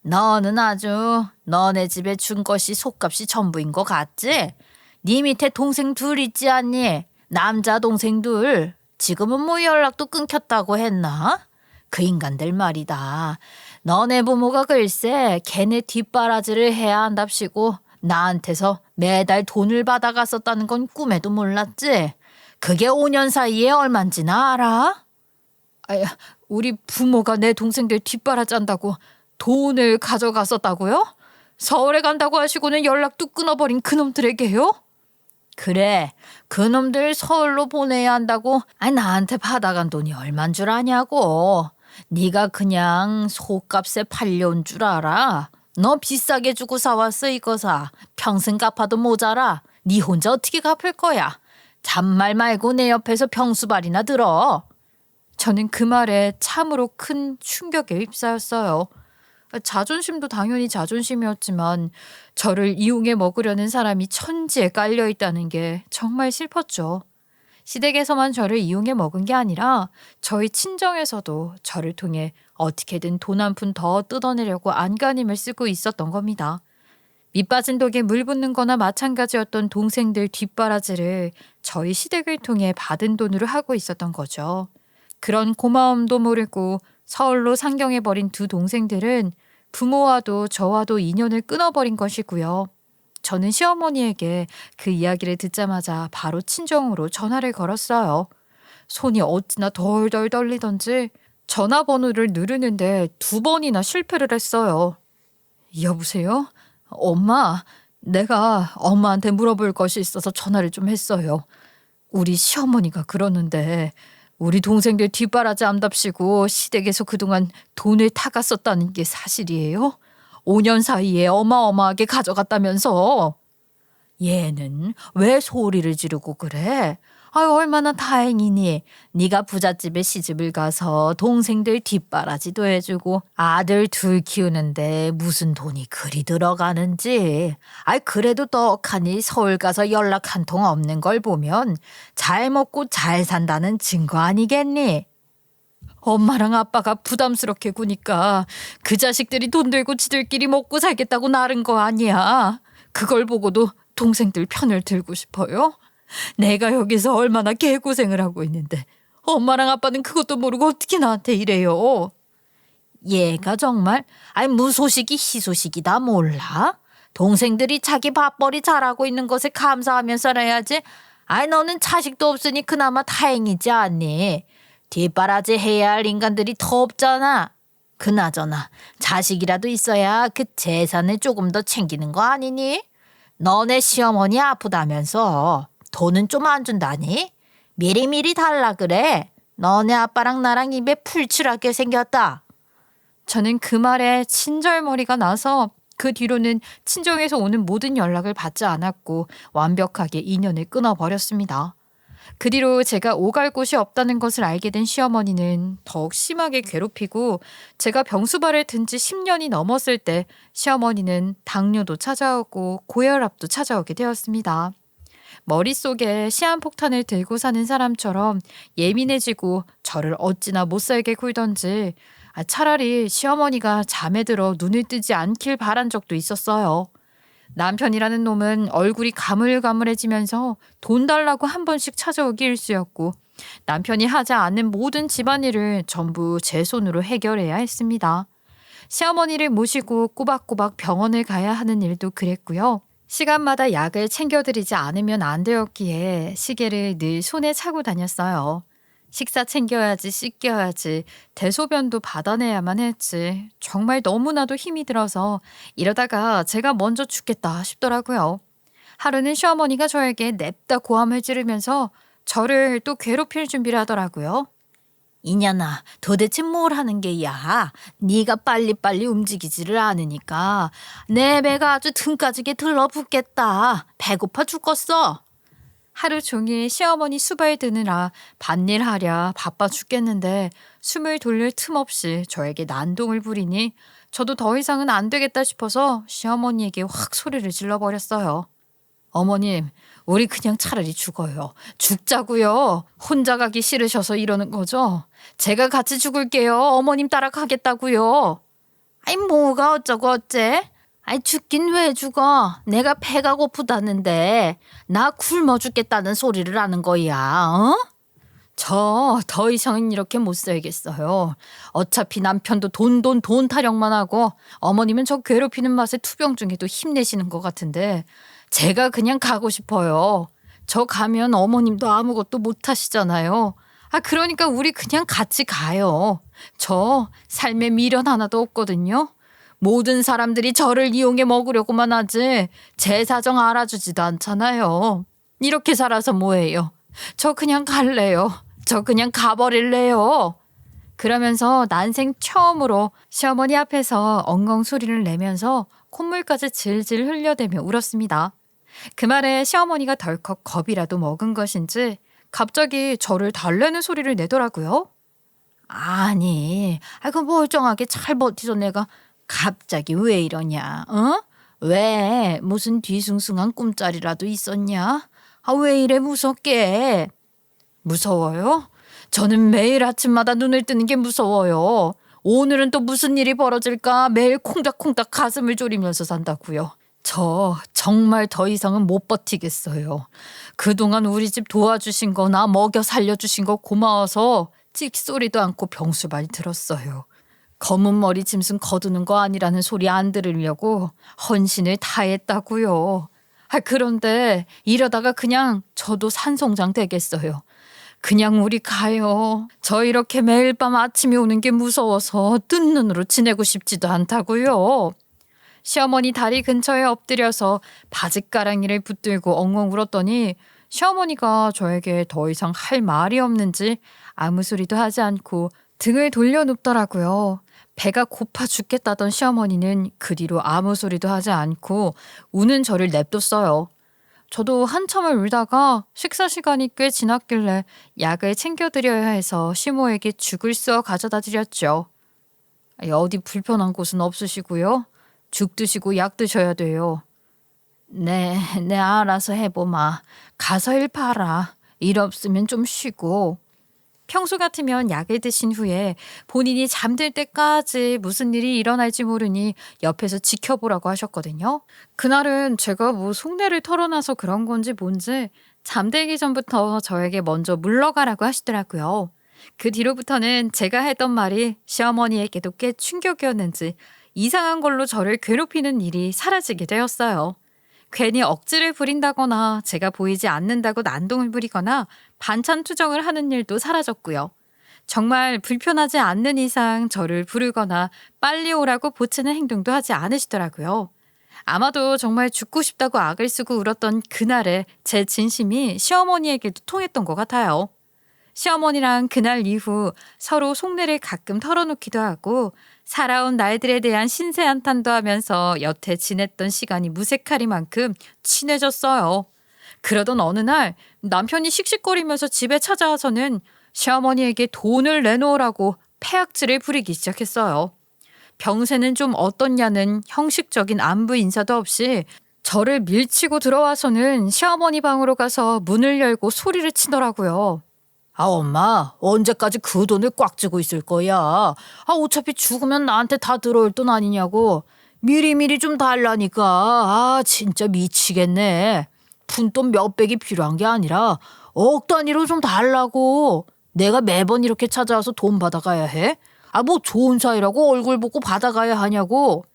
[SPEAKER 1] 너는 아주 너네 집에 준 것이 속값이 전부인 것 같지? 네 밑에 동생 둘 있지 않니? 남자 동생 둘. 지금은 뭐 연락도 끊겼다고 했나? 그 인간들 말이다. 너네 부모가 글쎄 걔네 뒷바라지를 해야 한답시고 나한테서 매달 돈을 받아갔었다는 건 꿈에도 몰랐지? 그게 5년 사이에 얼만지나 알아? 아야, 우리 부모가 내 동생들 뒷바라지 한다고 돈을 가져갔었다고요? 서울에 간다고 하시고는 연락도 끊어버린 그놈들에게요? 그래, 그놈들 서울로 보내야 한다고 나한테 받아간 돈이 얼만 줄 아냐고. 네가 그냥 속값에 팔려온 줄 알아. 너 비싸게 주고 사왔어 이거사. 평생 갚아도 모자라. 네 혼자 어떻게 갚을 거야. 잔말 말고 내 옆에서 병수발이나 들어. 저는 그 말에 참으로 큰 충격에 휩싸였어요. 자존심도 당연히 자존심이었지만 저를 이용해 먹으려는 사람이 천지에 깔려 있다는 게 정말 슬펐죠. 시댁에서만 저를 이용해 먹은 게 아니라 저희 친정에서도 저를 통해 어떻게든 돈 한 푼 더 뜯어내려고 안간힘을 쓰고 있었던 겁니다. 밑빠진 독에 물 붓는 거나 마찬가지였던 동생들 뒷바라지를 저희 시댁을 통해 받은 돈으로 하고 있었던 거죠. 그런 고마움도 모르고 서울로 상경해버린 두 동생들은 부모와도 저와도 인연을 끊어버린 것이고요. 저는 시어머니에게 그 이야기를 듣자마자 바로 친정으로 전화를 걸었어요. 손이 어찌나 덜덜 떨리던지 전화번호를 누르는데 2번이나 실패를 했어요. 여보세요? 엄마, 내가 엄마한테 물어볼 것이 있어서 전화를 좀 했어요. 우리 시어머니가 그러는데 우리 동생들 뒷바라지 암답시고 시댁에서 그동안 돈을 타갔었다는 게 사실이에요? 5년 사이에 어마어마하게 가져갔다면서. 얘는 왜 소리를 지르고 그래? 아유, 얼마나 다행이니. 네가 부잣집에 시집을 가서 동생들 뒷바라지도 해주고 아들 둘 키우는데 무슨 돈이 그리 들어가는지. 그래도 떡하니 서울 가서 연락 한 통 없는 걸 보면 잘 먹고 잘 산다는 증거 아니겠니? 엄마랑 아빠가 부담스럽게 구니까 그 자식들이 돈 들고 지들끼리 먹고 살겠다고 나른 거 아니야. 그걸 보고도 동생들 편을 들고 싶어요? 내가 여기서 얼마나 개고생을 하고 있는데 엄마랑 아빠는 그것도 모르고 어떻게 나한테 이래요? 얘가 정말 무소식이 희소식이다 몰라? 동생들이 자기 밥벌이 잘하고 있는 것에 감사하며 살아야지. 너는 자식도 없으니 그나마 다행이지 않니? 뒷바라지 해야 할 인간들이 더 없잖아. 그나저나 자식이라도 있어야 그 재산을 조금 더 챙기는 거 아니니? 너네 시어머니 아프다면서 돈은 좀 안 준다니? 미리미리 달라 그래. 너네 아빠랑 나랑 입에 풀칠하게 생겼다. 저는 그 말에 친절머리가 나서 그 뒤로는 친정에서 오는 모든 연락을 받지 않았고 완벽하게 인연을 끊어버렸습니다. 그 뒤로 제가 오갈 곳이 없다는 것을 알게 된 시어머니는 더욱 심하게 괴롭히고 제가 병수발을 든 지 10년이 넘었을 때 시어머니는 당뇨도 찾아오고 고혈압도 찾아오게 되었습니다. 머릿속에 시한폭탄을 들고 사는 사람처럼 예민해지고 저를 어찌나 못살게 굴던지 차라리 시어머니가 잠에 들어 눈을 뜨지 않길 바란 적도 있었어요. 남편이라는 놈은 얼굴이 가물가물해지면서 돈 달라고 한 번씩 찾아오기 일쑤였고 남편이 하지 않는 모든 집안일을 전부 제 손으로 해결해야 했습니다. 시어머니를 모시고 꼬박꼬박 병원을 가야 하는 일도 그랬고요. 시간마다 약을 챙겨드리지 않으면 안 되었기에 시계를 늘 손에 차고 다녔어요. 식사 챙겨야지, 씻겨야지, 대소변도 받아내야만 했지. 정말 너무나도 힘이 들어서 이러다가 제가 먼저 죽겠다 싶더라고요. 하루는 시어머니가 저에게 냅다 고함을 지르면서 저를 또 괴롭힐 준비를 하더라고요.
[SPEAKER 2] 이년아, 도대체 뭘 하는 게야? 네가 빨리빨리 움직이지를 않으니까 내 배가 아주 등까지게 들러붙겠다. 배고파 죽겠어.
[SPEAKER 1] 하루 종일 시어머니 수발 드느라 밭일하랴 바빠 죽겠는데 숨을 돌릴 틈 없이 저에게 난동을 부리니 저도 더 이상은 안 되겠다 싶어서 시어머니에게 확 소리를 질러버렸어요. 어머님, 우리 그냥 차라리 죽어요. 죽자고요. 혼자 가기 싫으셔서 이러는 거죠? 제가 같이 죽을게요. 어머님 따라 가겠다고요.
[SPEAKER 2] 아이, 뭐가 어쩌고 어째? 아이, 죽긴 왜 죽어? 내가 배가 고프다는데 나 굶어 죽겠다는 소리를 하는 거야. 어?
[SPEAKER 1] 저 더 이상은 이렇게 못 살겠어요. 어차피 남편도 돈 타령만 하고 어머님은 저 괴롭히는 맛에 투병 중에도 힘내시는 것 같은데 제가 그냥 가고 싶어요. 저 가면 어머님도 아무것도 못 하시잖아요. 그러니까 우리 그냥 같이 가요. 저 삶에 미련 하나도 없거든요. 모든 사람들이 저를 이용해 먹으려고만 하지 제 사정 알아주지도 않잖아요. 이렇게 살아서 뭐해요. 저 그냥 갈래요. 저 그냥 가버릴래요. 그러면서 난생 처음으로 시어머니 앞에서 엉엉 소리를 내면서 콧물까지 질질 흘려대며 울었습니다. 그 말에 시어머니가 덜컥 겁이라도 먹은 것인지 갑자기 저를 달래는 소리를 내더라고요.
[SPEAKER 2] 아니, 그 멀쩡하게 잘 버티던 내가 갑자기 왜 이러냐? 어? 왜 무슨 뒤숭숭한 꿈자리라도 있었냐? 왜 이래 무섭게?
[SPEAKER 1] 무서워요? 저는 매일 아침마다 눈을 뜨는 게 무서워요. 오늘은 또 무슨 일이 벌어질까 매일 콩닥콩닥 가슴을 졸이면서 산다고요. 저 정말 더 이상은 못 버티겠어요. 그동안 우리 집 도와주신 거나 먹여 살려주신 거 고마워서 찍소리도 않고 병수 많이 들었어요. 검은 머리 짐승 거두는 거 아니라는 소리 안 들으려고 헌신을 다했다고요. 그런데 이러다가 그냥 저도 산송장 되겠어요. 그냥 우리 가요. 저 이렇게 매일 밤 아침이 오는 게 무서워서 뜬 눈으로 지내고 싶지도 않다고요. 시어머니 다리 근처에 엎드려서 바짓가랑이를 붙들고 엉엉 울었더니 시어머니가 저에게 더 이상 할 말이 없는지 아무 소리도 하지 않고 등을 돌려눕더라고요. 배가 고파 죽겠다던 시어머니는 그 뒤로 아무 소리도 하지 않고 우는 저를 냅뒀어요. 저도 한참을 울다가 식사 시간이 꽤 지났길래 약을 챙겨드려야 해서 시모에게 죽을 써 가져다 드렸죠. 어디 불편한 곳은 없으시고요? 죽 드시고 약 드셔야 돼요.
[SPEAKER 2] 네, 알아서 해보마. 가서 일 봐라. 일 없으면 좀 쉬고.
[SPEAKER 1] 평소 같으면 약을 드신 후에 본인이 잠들 때까지 무슨 일이 일어날지 모르니 옆에서 지켜보라고 하셨거든요. 그날은 제가 뭐 속내를 털어놔서 그런 건지 뭔지 잠들기 전부터 저에게 먼저 물러가라고 하시더라고요. 그 뒤로부터는 제가 했던 말이 시어머니에게도 꽤 충격이었는지 이상한 걸로 저를 괴롭히는 일이 사라지게 되었어요. 괜히 억지를 부린다거나 제가 보이지 않는다고 난동을 부리거나 반찬 투정을 하는 일도 사라졌고요. 정말 불편하지 않는 이상 저를 부르거나 빨리 오라고 보채는 행동도 하지 않으시더라고요. 아마도 정말 죽고 싶다고 악을 쓰고 울었던 그날의 제 진심이 시어머니에게도 통했던 것 같아요. 시어머니랑 그날 이후 서로 속내를 가끔 털어놓기도 하고 살아온 날들에 대한 신세한탄도 하면서 여태 지냈던 시간이 무색하리만큼 친해졌어요. 그러던 어느 날 남편이 씩씩거리면서 집에 찾아와서는 시어머니에게 돈을 내놓으라고 패악질을 부리기 시작했어요. 병세는 좀 어떻냐는 형식적인 안부 인사도 없이 저를 밀치고 들어와서는 시어머니 방으로 가서 문을 열고 소리를 치더라고요.
[SPEAKER 2] 엄마, 언제까지 그 돈을 꽉 쥐고 있을 거야? 어차피 죽으면 나한테 다 들어올 돈 아니냐고. 미리미리 좀 달라니까. 진짜 미치겠네. 푼돈 몇백이 필요한 게 아니라 억 단위로 좀 달라고. 내가 매번 이렇게 찾아와서 돈 받아가야 해? 뭐 좋은 사이라고 얼굴 보고 받아가야 하냐고.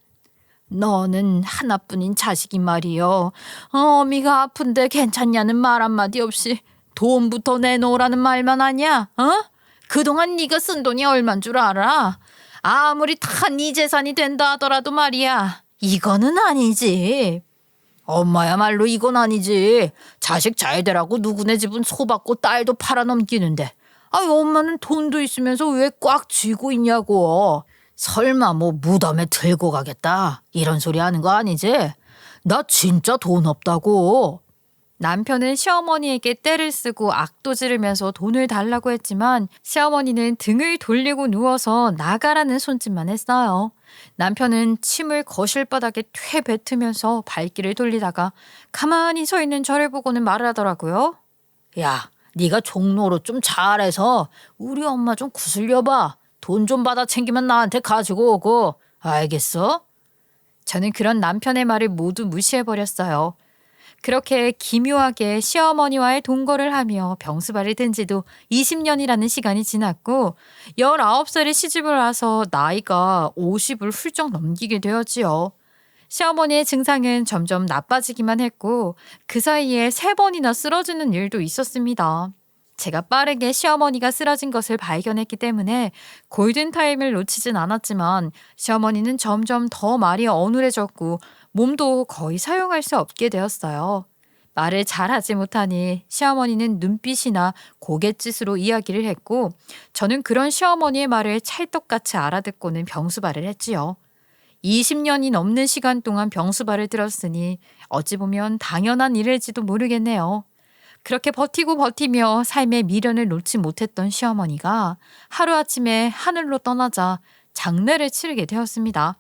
[SPEAKER 2] 너는 하나뿐인 자식이 말이여. 어미가 아픈데 괜찮냐는 말 한마디 없이 돈부터 내놓으라는 말만 하냐? 그동안 네가 쓴 돈이 얼만 줄 알아? 아무리 다 네 재산이 된다 하더라도 말이야. 이거는 아니지. 엄마야말로 이건 아니지. 자식 잘 되라고 누구네 집은 소받고 딸도 팔아넘기는데. 아유, 엄마는 돈도 있으면서 왜 꽉 쥐고 있냐고. 설마 뭐 무덤에 들고 가겠다 이런 소리 하는 거 아니지? 나 진짜 돈 없다고.
[SPEAKER 1] 남편은 시어머니에게 떼를 쓰고 악도 지르면서 돈을 달라고 했지만 시어머니는 등을 돌리고 누워서 나가라는 손짓만 했어요. 남편은 침을 거실 바닥에 퇴 뱉으면서 발길을 돌리다가 가만히 서 있는 저를 보고는 말을 하더라고요.
[SPEAKER 2] 야, 네가 종로로 좀 잘해서 우리 엄마 좀 구슬려봐. 돈 좀 받아 챙기면 나한테 가지고 오고. 알겠어?
[SPEAKER 1] 저는 그런 남편의 말을 모두 무시해버렸어요. 그렇게 기묘하게 시어머니와의 동거를 하며 병수발을 든 지도 20년이라는 시간이 지났고 19살에 시집을 와서 나이가 50을 훌쩍 넘기게 되었지요. 시어머니의 증상은 점점 나빠지기만 했고 그 사이에 3번이나 쓰러지는 일도 있었습니다. 제가 빠르게 시어머니가 쓰러진 것을 발견했기 때문에 골든타임을 놓치진 않았지만 시어머니는 점점 더 말이 어눌해졌고 몸도 거의 사용할 수 없게 되었어요. 말을 잘하지 못하니 시어머니는 눈빛이나 고갯짓으로 이야기를 했고 저는 그런 시어머니의 말을 찰떡같이 알아듣고는 병수발을 했지요. 20년이 넘는 시간 동안 병수발을 들었으니 어찌 보면 당연한 일일지도 모르겠네요. 그렇게 버티고 버티며 삶의 미련을 놓지 못했던 시어머니가 하루아침에 하늘로 떠나자 장례를 치르게 되었습니다.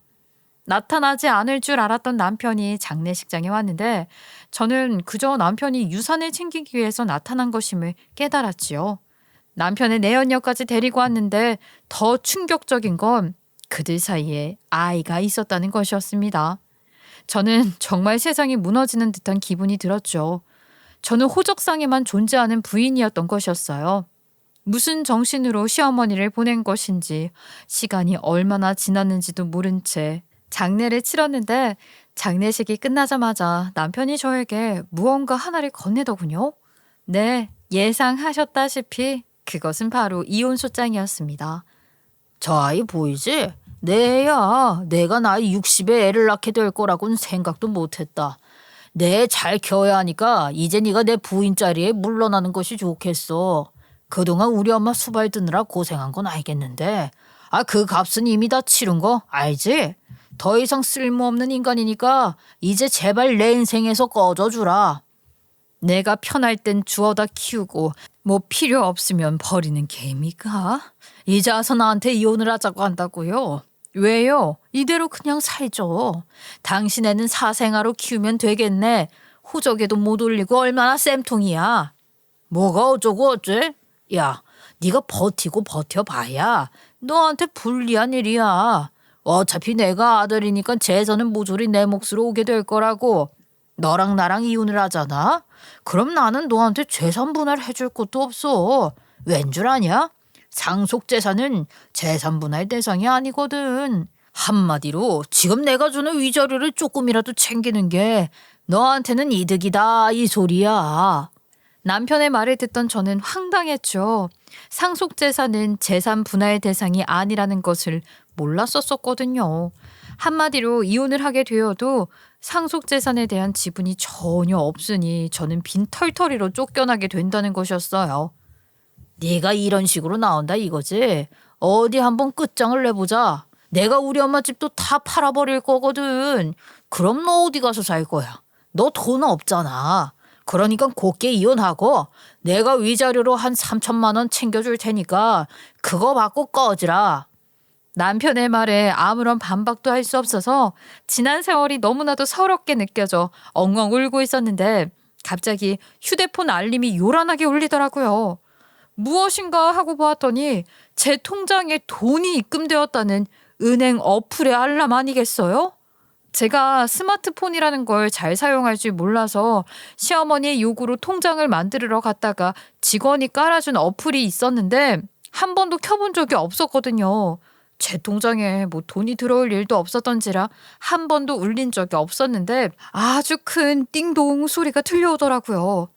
[SPEAKER 1] 나타나지 않을 줄 알았던 남편이 장례식장에 왔는데 저는 그저 남편이 유산을 챙기기 위해서 나타난 것임을 깨달았지요. 남편의 내연녀까지 데리고 왔는데 더 충격적인 건 그들 사이에 아이가 있었다는 것이었습니다. 저는 정말 세상이 무너지는 듯한 기분이 들었죠. 저는 호적상에만 존재하는 부인이었던 것이었어요. 무슨 정신으로 시어머니를 보낸 것인지 시간이 얼마나 지났는지도 모른 채 장례를 치렀는데 장례식이 끝나자마자 남편이 저에게 무언가 하나를 건네더군요. 네, 예상하셨다시피 그것은 바로 이혼소장이었습니다.
[SPEAKER 2] 저 아이 보이지? 내 애야. 내가 나이 60에 애를 낳게 될 거라고는 생각도 못했다. 내 잘 키워야 하니까 이제 네가 내 부인 자리에 물러나는 것이 좋겠어. 그동안 우리 엄마 수발 드느라 고생한 건 알겠는데 그 값은 이미 다 치른 거 알지? 더 이상 쓸모없는 인간이니까 이제 제발 내 인생에서 꺼져주라.
[SPEAKER 1] 내가 편할 땐 주워다 키우고 뭐 필요 없으면 버리는 개미가? 이제 와서 나한테 이혼을 하자고 한다고요? 왜요? 이대로 그냥 살죠. 당신애는 사생아로 키우면 되겠네. 호적에도 못 올리고 얼마나 쌤통이야.
[SPEAKER 2] 뭐가 어쩌고 어째? 야, 네가 버티고 버텨봐야 너한테 불리한 일이야. 어차피 내가 아들이니까 재산은 모조리 내 몫으로 오게 될 거라고. 너랑 나랑 이혼을 하잖아? 그럼 나는 너한테 재산 분할 해줄 것도 없어. 왠 줄 아냐? 상속 재산은 재산 분할 대상이 아니거든. 한마디로 지금 내가 주는 위자료를 조금이라도 챙기는 게 너한테는 이득이다 이 소리야.
[SPEAKER 1] 남편의 말을 듣던 저는 황당했죠. 상속 재산은 재산 분할 대상이 아니라는 것을 몰랐었거든요. 한마디로 이혼을 하게 되어도 상속 재산에 대한 지분이 전혀 없으니 저는 빈털터리로 쫓겨나게 된다는 것이었어요.
[SPEAKER 2] 네가 이런 식으로 나온다 이거지? 어디 한번 끝장을 내보자. 내가 우리 엄마 집도 다 팔아버릴 거거든. 그럼 너 어디 가서 살 거야? 너 돈 없잖아. 그러니까 곱게 이혼하고 내가 위자료로 한 3천만 원 챙겨줄 테니까 그거 받고 꺼지라.
[SPEAKER 1] 남편의 말에 아무런 반박도 할 수 없어서 지난 세월이 너무나도 서럽게 느껴져 엉엉 울고 있었는데 갑자기 휴대폰 알림이 요란하게 울리더라고요. 무엇인가 하고 보았더니 제 통장에 돈이 입금되었다는 은행 어플의 알람 아니겠어요? 제가 스마트폰이라는 걸 잘 사용할 줄 몰라서 시어머니의 요구로 통장을 만들러 갔다가 직원이 깔아준 어플이 있었는데 한 번도 켜본 적이 없었거든요. 제 통장에 뭐 돈이 들어올 일도 없었던지라 한 번도 울린 적이 없었는데 아주 큰 띵동 소리가 들려오더라고요.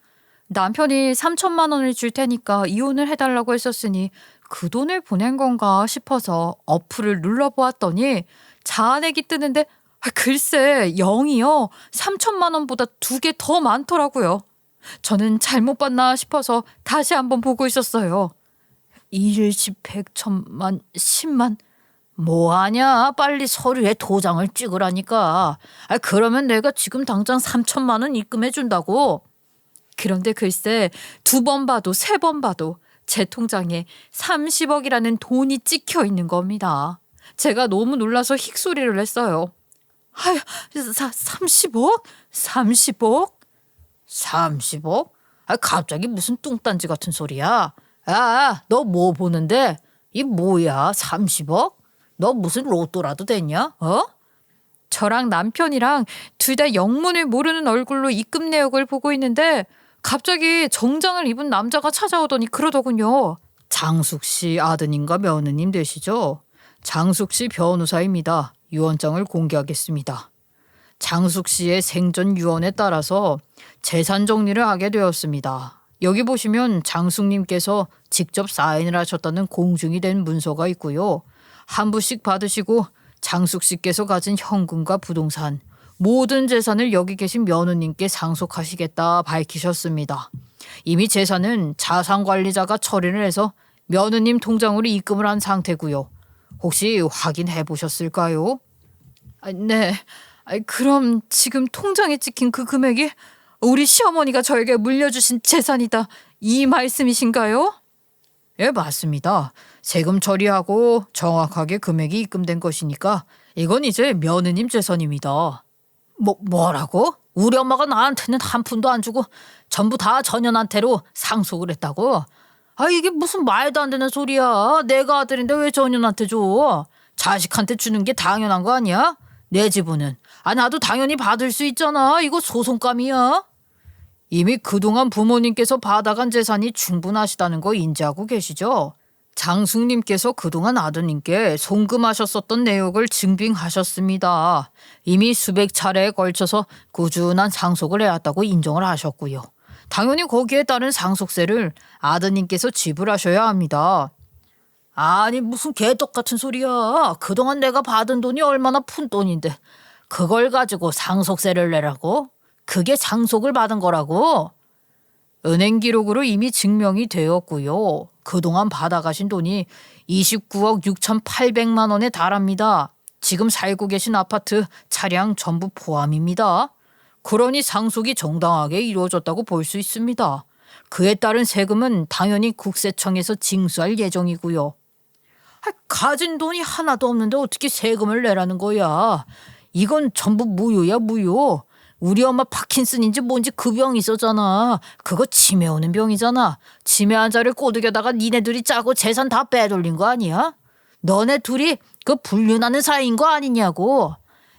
[SPEAKER 1] 남편이 3천만 원을 줄 테니까 이혼을 해달라고 했었으니 그 돈을 보낸 건가 싶어서 어플을 눌러보았더니 자아내기 뜨는데 글쎄 0이요. 3천만 원보다 2개 더 많더라고요. 저는 잘못 봤나 싶어서 다시 한번 보고 있었어요. 1, 10, 100, 1000만, 10만.
[SPEAKER 2] 뭐하냐? 빨리 서류에 도장을 찍으라니까. 그러면 내가 지금 당장 3천만 원 입금해 준다고.
[SPEAKER 1] 그런데 글쎄 2번 봐도 3번 봐도 제 통장에 30억이라는 돈이 찍혀 있는 겁니다. 제가 너무 놀라서 힉소리를 냈어요. 아휴, 30억? 30억?
[SPEAKER 2] 30억? 갑자기 무슨 뚱딴지 같은 소리야? 너 뭐 보는데? 이 뭐야? 30억? 너 무슨 로또라도 됐냐?
[SPEAKER 1] 저랑 남편이랑 둘 다 영문을 모르는 얼굴로 입금 내역을 보고 있는데 갑자기 정장을 입은 남자가 찾아오더니 그러더군요.
[SPEAKER 2] 장숙 씨 아드님과 며느님 되시죠? 장숙 씨 변호사입니다. 유언장을 공개하겠습니다. 장숙 씨의 생전 유언에 따라서 재산 정리를 하게 되었습니다. 여기 보시면 장숙님께서 직접 사인을 하셨다는 공증이 된 문서가 있고요. 한 부씩 받으시고 장숙 씨께서 가진 현금과 부동산, 모든 재산을 여기 계신 며느님께 상속하시겠다 밝히셨습니다. 이미 재산은 자산관리자가 처리를 해서 며느님 통장으로 입금을 한 상태고요. 혹시 확인해 보셨을까요?
[SPEAKER 1] 네. 그럼 지금 통장에 찍힌 그 금액이 우리 시어머니가 저에게 물려주신 재산이다. 이 말씀이신가요?
[SPEAKER 2] 예, 맞습니다. 세금 처리하고 정확하게 금액이 입금된 것이니까 이건 이제 며느님 재산입니다. 뭐라고? 우리 엄마가 나한테는 한 푼도 안 주고 전부 다 전현한테로 상속을 했다고? 이게 무슨 말도 안 되는 소리야. 내가 아들인데 왜 전현한테 줘? 자식한테 주는 게 당연한 거 아니야? 내 지분은. 나도 당연히 받을 수 있잖아. 이거 소송감이야. 이미 그동안 부모님께서 받아간 재산이 충분하시다는 거 인지하고 계시죠? 장숙님께서 그동안 아드님께 송금하셨었던 내역을 증빙하셨습니다. 이미 수백 차례에 걸쳐서 꾸준한 상속을 해왔다고 인정을 하셨고요. 당연히 거기에 따른 상속세를 아드님께서 지불하셔야 합니다. 아니 무슨 개떡 같은 소리야. 그동안 내가 받은 돈이 얼마나 푼 돈인데 그걸 가지고 상속세를 내라고? 그게 상속을 받은 거라고? 은행 기록으로 이미 증명이 되었고요. 그동안 받아가신 돈이 29억 6,800만 원에 달합니다. 지금 살고 계신 아파트, 차량 전부 포함입니다. 그러니 상속이 정당하게 이루어졌다고 볼 수 있습니다. 그에 따른 세금은 당연히 국세청에서 징수할 예정이고요. 가진 돈이 하나도 없는데 어떻게 세금을 내라는 거야? 이건 전부 무효야, 무효. 우리 엄마 파킨슨인지 뭔지 그 병 있었잖아. 그거 치매 오는 병이잖아. 치매 환자를 꼬드겨다가 니네 둘이 짜고 재산 다 빼돌린 거 아니야? 너네 둘이 그 불륜하는 사이인 거 아니냐고.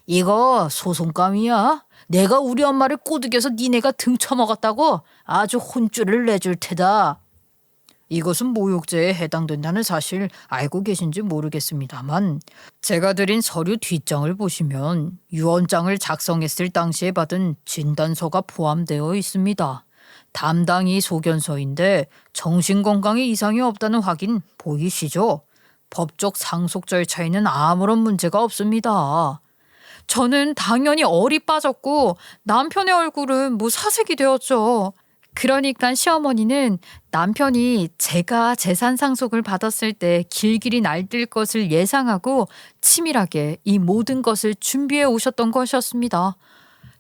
[SPEAKER 2] 이거 소송감이야. 내가 우리 엄마를 꼬드겨서 니네가 등쳐먹었다고 아주 혼쭐을 내줄 테다. 이것은 모욕죄에 해당된다는 사실 알고 계신지 모르겠습니다만 제가 드린 서류 뒷장을 보시면 유언장을 작성했을 당시에 받은 진단서가 포함되어 있습니다. 담당이 소견서인데 정신건강에 이상이 없다는 확인 보이시죠? 법적 상속 절차에는 아무런 문제가 없습니다.
[SPEAKER 1] 저는 당연히 얼이 빠졌고 남편의 얼굴은 사색이 되었죠. 그러니까 시어머니는 남편이 제가 재산 상속을 받았을 때 길길이 날뛸 것을 예상하고 치밀하게 이 모든 것을 준비해 오셨던 것이었습니다.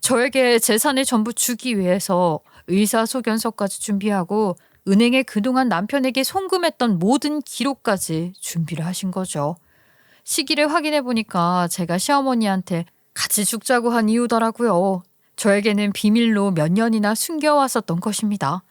[SPEAKER 1] 저에게 재산을 전부 주기 위해서 의사소견서까지 준비하고 은행에 그동안 남편에게 송금했던 모든 기록까지 준비를 하신 거죠. 시기를 확인해 보니까 제가 시어머니한테 같이 죽자고 한 이유더라고요. 저에게는 비밀로 몇 년이나 숨겨왔었던 것입니다.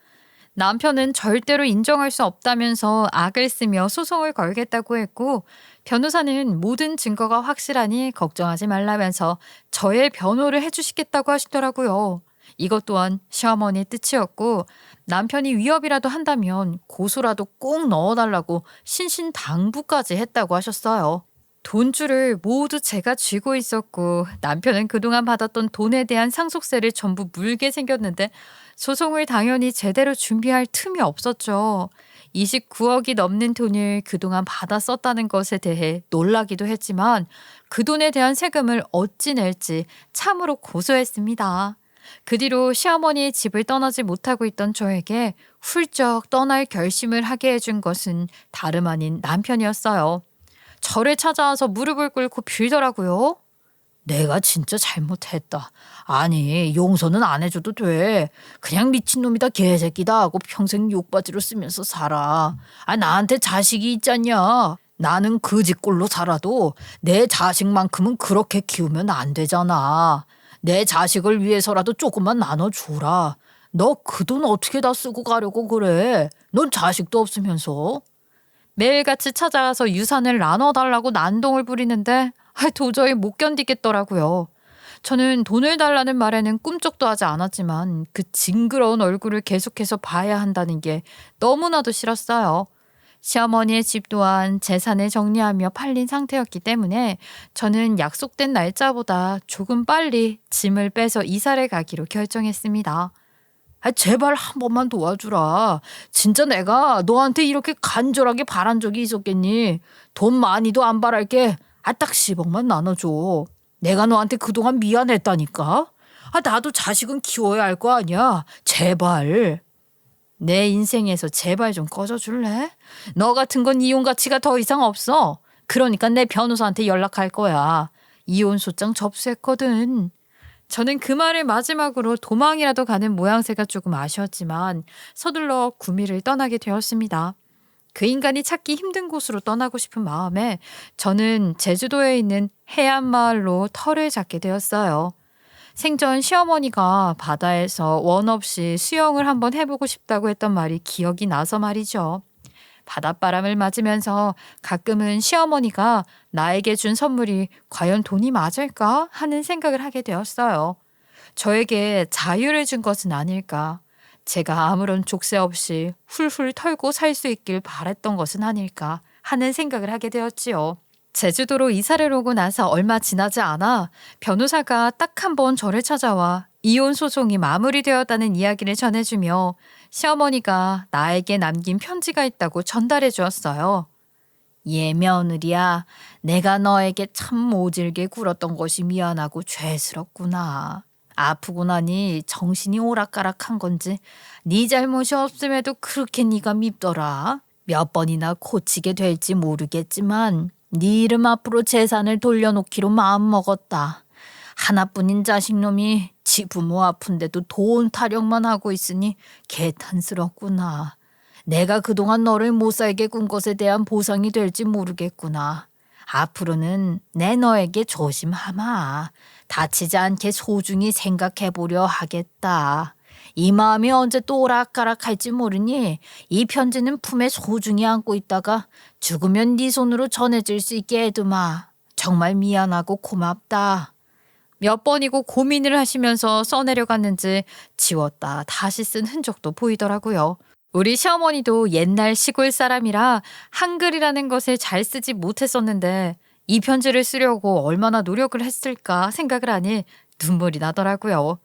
[SPEAKER 1] 남편은 절대로 인정할 수 없다면서 악을 쓰며 소송을 걸겠다고 했고 변호사는 모든 증거가 확실하니 걱정하지 말라면서 저의 변호를 해주시겠다고 하시더라고요. 이것 또한 시어머니의 뜻이었고 남편이 위협이라도 한다면 고소라도 꼭 넣어달라고 신신당부까지 했다고 하셨어요. 돈줄을 모두 제가 쥐고 있었고 남편은 그동안 받았던 돈에 대한 상속세를 전부 물게 생겼는데 소송을 당연히 제대로 준비할 틈이 없었죠. 29억이 넘는 돈을 그동안 받아 썼다는 것에 대해 놀라기도 했지만 그 돈에 대한 세금을 어찌 낼지 참으로 고소했습니다. 그 뒤로 시어머니의 집을 떠나지 못하고 있던 저에게 훌쩍 떠날 결심을 하게 해준 것은 다름 아닌 남편이었어요. 저를 찾아와서 무릎을 꿇고 빌더라고요.
[SPEAKER 2] 내가 진짜 잘못했다. 아니, 용서는 안 해줘도 돼. 그냥 미친놈이다 개새끼다 하고 평생 욕바지로 쓰면서 살아. 나한테 자식이 있잖냐. 나는 그 집꼴로 살아도 내 자식만큼은 그렇게 키우면 안 되잖아. 내 자식을 위해서라도 조금만 나눠줘라. 너 그 돈 어떻게 다 쓰고 가려고 그래? 넌 자식도 없으면서.
[SPEAKER 1] 매일같이 찾아가서 유산을 나눠달라고 난동을 부리는데 도저히 못 견디겠더라고요. 저는 돈을 달라는 말에는 꿈쩍도 하지 않았지만 그 징그러운 얼굴을 계속해서 봐야 한다는 게 너무나도 싫었어요. 시어머니의 집 또한 재산을 정리하며 팔린 상태였기 때문에 저는 약속된 날짜보다 조금 빨리 짐을 빼서 이사를 가기로 결정했습니다.
[SPEAKER 2] 제발 한 번만 도와주라. 진짜 내가 너한테 이렇게 간절하게 바란 적이 있었겠니? 돈 많이도 안 바랄게. 딱 10억만 나눠줘. 내가 너한테 그동안 미안했다니까. 나도 자식은 키워야 할 거 아니야. 제발.
[SPEAKER 1] 내 인생에서 제발 좀 꺼져줄래? 너 같은 건 이혼 가치가 더 이상 없어. 그러니까 내 변호사한테 연락할 거야. 이혼 소장 접수했거든. 저는 그 말을 마지막으로 도망이라도 가는 모양새가 조금 아쉬웠지만 서둘러 구미를 떠나게 되었습니다. 그 인간이 찾기 힘든 곳으로 떠나고 싶은 마음에 저는 제주도에 있는 해안마을로 터를 잡게 되었어요. 생전 시어머니가 바다에서 원 없이 수영을 한번 해보고 싶다고 했던 말이 기억이 나서 말이죠. 바닷바람을 맞으면서 가끔은 시어머니가 나에게 준 선물이 과연 돈이 맞을까 하는 생각을 하게 되었어요. 저에게 자유를 준 것은 아닐까. 제가 아무런 족쇄 없이 훌훌 털고 살 수 있길 바랬던 것은 아닐까 하는 생각을 하게 되었지요. 제주도로 이사를 오고 나서 얼마 지나지 않아 변호사가 딱 한 번 저를 찾아와 이혼 소송이 마무리되었다는 이야기를 전해주며 시어머니가 나에게 남긴 편지가 있다고 전달해 주었어요.
[SPEAKER 2] 예, 며느리야. 내가 너에게 참 모질게 굴었던 것이 미안하고 죄스럽구나. 아프고 나니 정신이 오락가락한 건지 네 잘못이 없음에도 그렇게 네가 밉더라. 몇 번이나 고치게 될지 모르겠지만 네 이름 앞으로 재산을 돌려놓기로 마음먹었다. 하나뿐인 자식놈이 지 부모 아픈데도 돈 타령만 하고 있으니 개탄스럽구나. 내가 그동안 너를 못 살게 군 것에 대한 보상이 될지 모르겠구나. 앞으로는 내 너에게 조심하마. 다치지 않게 소중히 생각해보려 하겠다. 이 마음이 언제 또 오락가락할지 모르니 이 편지는 품에 소중히 안고 있다가 죽으면 네 손으로 전해질 수 있게 해두마. 정말 미안하고 고맙다.
[SPEAKER 1] 몇 번이고 고민을 하시면서 써내려갔는지 지웠다 다시 쓴 흔적도 보이더라고요. 우리 시어머니도 옛날 시골 사람이라 한글이라는 것을 잘 쓰지 못했었는데 이 편지를 쓰려고 얼마나 노력을 했을까 생각을 하니 눈물이 나더라고요.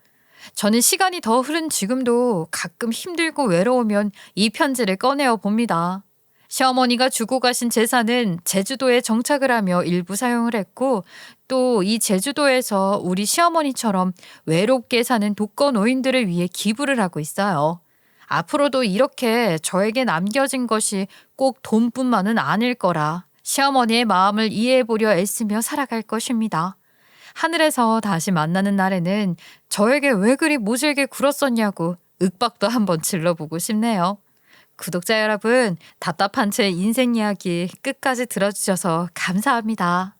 [SPEAKER 1] 저는 시간이 더 흐른 지금도 가끔 힘들고 외로우면 이 편지를 꺼내어 봅니다. 시어머니가 주고 가신 재산은 제주도에 정착을 하며 일부 사용을 했고 또 이 제주도에서 우리 시어머니처럼 외롭게 사는 독거노인들을 위해 기부를 하고 있어요. 앞으로도 이렇게 저에게 남겨진 것이 꼭 돈뿐만은 아닐 거라 시어머니의 마음을 이해해 보려 애쓰며 살아갈 것입니다. 하늘에서 다시 만나는 날에는 저에게 왜 그리 모질게 굴었었냐고 윽박도 한번 질러보고 싶네요. 구독자 여러분, 답답한 제 인생 이야기 끝까지 들어주셔서 감사합니다.